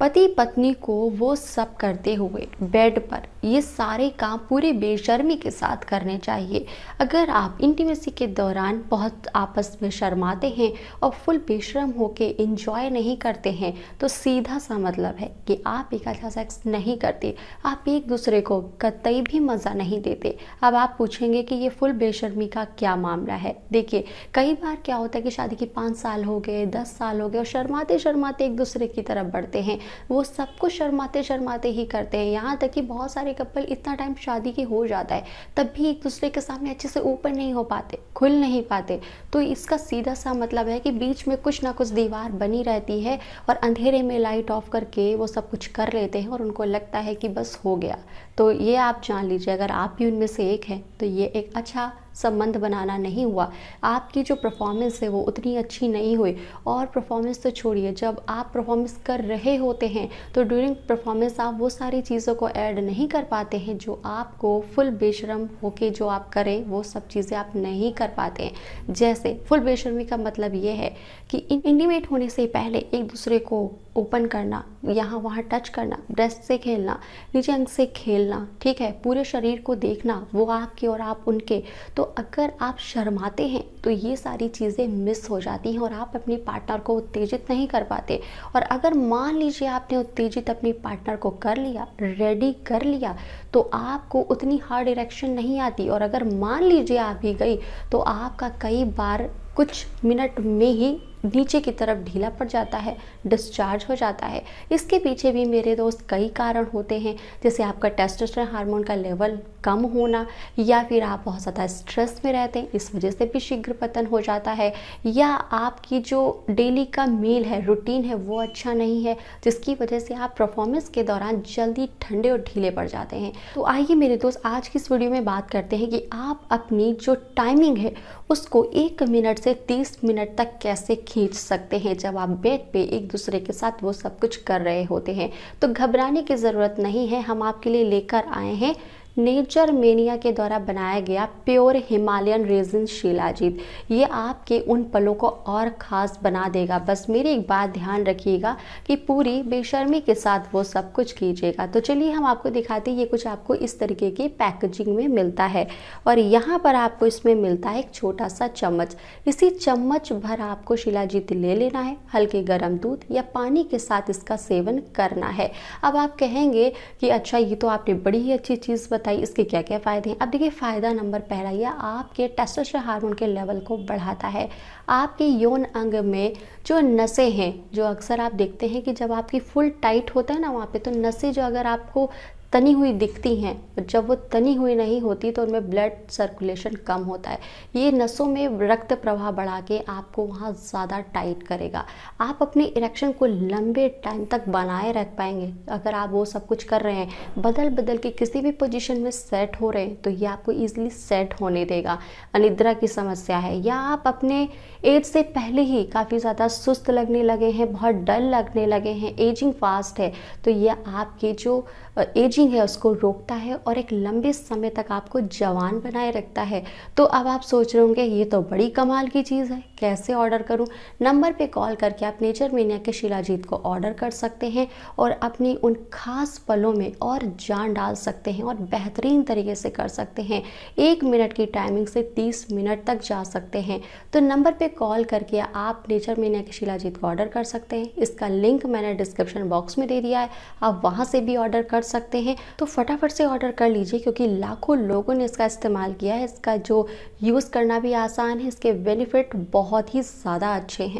पति पत्नी को वो सब करते हुए बेड पर ये सारे काम पूरे बेशर्मी के साथ करने चाहिए। अगर आप इंटीमेसी के दौरान बहुत आपस में शर्माते हैं और फुल बेशर्म होके एंजॉय नहीं करते हैं तो सीधा सा मतलब है कि आप एक अच्छा सेक्स नहीं करते, आप एक दूसरे को कतई भी मज़ा नहीं देते। अब आप पूछेंगे कि ये फुल बेशर्मी का क्या मामला है। देखिए, कई बार क्या होता है कि शादी के 5 साल हो गए, 10 साल हो गए और शर्माते शर्माते एक दूसरे की तरफ बढ़ते हैं। वो सब कुछ शर्माते शर्माते ही करते हैं। यहाँ तक कि बहुत सारे कपल इतना टाइम शादी की हो जाता है तब भी एक दूसरे के सामने अच्छे से ओपन नहीं हो पाते, खुल नहीं पाते। तो इसका सीधा सा मतलब है कि बीच में कुछ ना कुछ दीवार बनी रहती है और अंधेरे में लाइट ऑफ करके वो सब कुछ कर लेते हैं और उनको लगता है कि बस हो गया। तो ये आप जान लीजिए, अगर आप भी उनमें से एक हैं तो ये एक अच्छा संबंध बनाना नहीं हुआ। आपकी जो परफॉर्मेंस है वो उतनी अच्छी नहीं हुई। और परफॉर्मेंस तो छोड़िए, जब आप परफॉर्मेंस कर रहे होते हैं तो ड्यूरिंग परफॉर्मेंस आप वो सारी चीज़ों को ऐड नहीं कर पाते हैं जो आपको फुल बेशर्म होके जो आप करें वो सब चीज़ें आप नहीं कर पाते हैं। जैसे फुल बेशर्मी का मतलब ये है कि इंटीमेट होने से पहले एक दूसरे को ओपन करना, यहाँ वहाँ टच करना, ब्रेस्ट से खेलना, नीचे अंग से खेलना, ठीक है, पूरे शरीर को देखना, वो आपके और आप उनके। तो अगर आप शर्माते हैं तो ये सारी चीज़ें मिस हो जाती हैं और आप अपनी पार्टनर को उत्तेजित नहीं कर पाते। और अगर मान लीजिए आपने उत्तेजित अपनी पार्टनर को कर लिया, रेडी कर लिया, तो आपको उतनी हार्ड इरेक्शन नहीं आती। और अगर मान लीजिए आ भी गई तो आपका कई बार कुछ मिनट में ही नीचे की तरफ ढीला पड़ जाता है, डिस्चार्ज हो जाता है। इसके पीछे भी मेरे दोस्त कई कारण होते हैं, जैसे आपका टेस्टोस्टेरोन हार्मोन का लेवल कम होना, या फिर आप बहुत ज़्यादा स्ट्रेस में रहते हैं, इस वजह से भी शीघ्र पतन हो जाता है, या आपकी जो डेली का मील है, रूटीन है, वो अच्छा नहीं है, जिसकी वजह से आप परफॉर्मेंस के दौरान जल्दी ठंडे और ढीले पड़ जाते हैं। तो आइए मेरे दोस्त, आज की इस वीडियो में बात करते हैं कि आप अपनी जो टाइमिंग है उसको 1 मिनट से 30 मिनट तक कैसे खींच सकते हैं जब आप बेड पे एक दूसरे के साथ वो सब कुछ कर रहे होते हैं। तो घबराने की ज़रूरत नहीं है, हम आपके लिए लेकर आए हैं नेचर मेनिया के द्वारा बनाया गया प्योर हिमालयन रेजिन शिलाजीत। ये आपके उन पलों को और ख़ास बना देगा। बस मेरी एक बात ध्यान रखिएगा कि पूरी बेशर्मी के साथ वो सब कुछ कीजिएगा। तो चलिए हम आपको दिखाते हैं। ये कुछ आपको इस तरीके की पैकेजिंग में मिलता है और यहाँ पर आपको इसमें मिलता है एक छोटा सा चम्मच। इसी चम्मच भर आपको शिलाजीत ले लेना है, हल्के गर्म दूध या पानी के साथ इसका सेवन करना है। अब आप कहेंगे कि अच्छा, ये तो आपने बड़ी ही अच्छी चीज़ बताइए, इसके क्या क्या फ़ायदे हैं। अब देखिए, फ़ायदा नंबर पहला, यह आपके टेस्टोस्टेरोन हार्मोन के लेवल को बढ़ाता है। आपके यौन अंग में जो नसें हैं, जो अक्सर आप देखते हैं कि जब आपकी फुल टाइट होता है ना वहाँ पे, तो नसें जो अगर आपको तनी हुई दिखती हैं, जब वो तनी हुई नहीं होती तो उनमें ब्लड सर्कुलेशन कम होता है। ये नसों में रक्त प्रवाह बढ़ा के आपको वहाँ ज़्यादा टाइट करेगा। आप अपनी इरेक्शन को लंबे टाइम तक बनाए रख पाएंगे अगर आप वो सब कुछ कर रहे हैं। बदल बदल के किसी भी पोजीशन में सेट हो रहे हैं तो ये आपको ईजिली सेट होने देगा। अनिद्रा की समस्या है, या आप अपने एज से पहले ही काफ़ी ज़्यादा सुस्त लगने लगे हैं, बहुत डल लगने लगे हैं, एजिंग फास्ट है, तो ये आपके जो एजिंग है उसको रोकता है और एक लंबे समय तक आपको जवान बनाए रखता है। तो अब आप सोच रहे होंगे ये तो बड़ी कमाल की चीज़ है, कैसे ऑर्डर करूं? नंबर पे कॉल करके आप नेचर मेनिया के शिलाजीत को ऑर्डर कर सकते हैं और अपनी उन खास पलों में और जान डाल सकते हैं और बेहतरीन तरीके से कर सकते हैं। 1 मिनट की टाइमिंग से 30 मिनट तक जा सकते हैं। तो नंबर पे कॉल करके आप नेचर मेनिया के शिलाजीत को ऑर्डर कर सकते हैं। इसका लिंक मैंने डिस्क्रिप्शन बॉक्स में दे दिया है, आप वहाँ से भी ऑर्डर कर सकते हैं। तो फटाफट से ऑर्डर कर लीजिए क्योंकि लाखों लोगों ने इसका इस्तेमाल किया है। इसका जो यूज़ करना भी आसान है, इसके बेनिफिट बहुत ही ज़्यादा अच्छे हैं।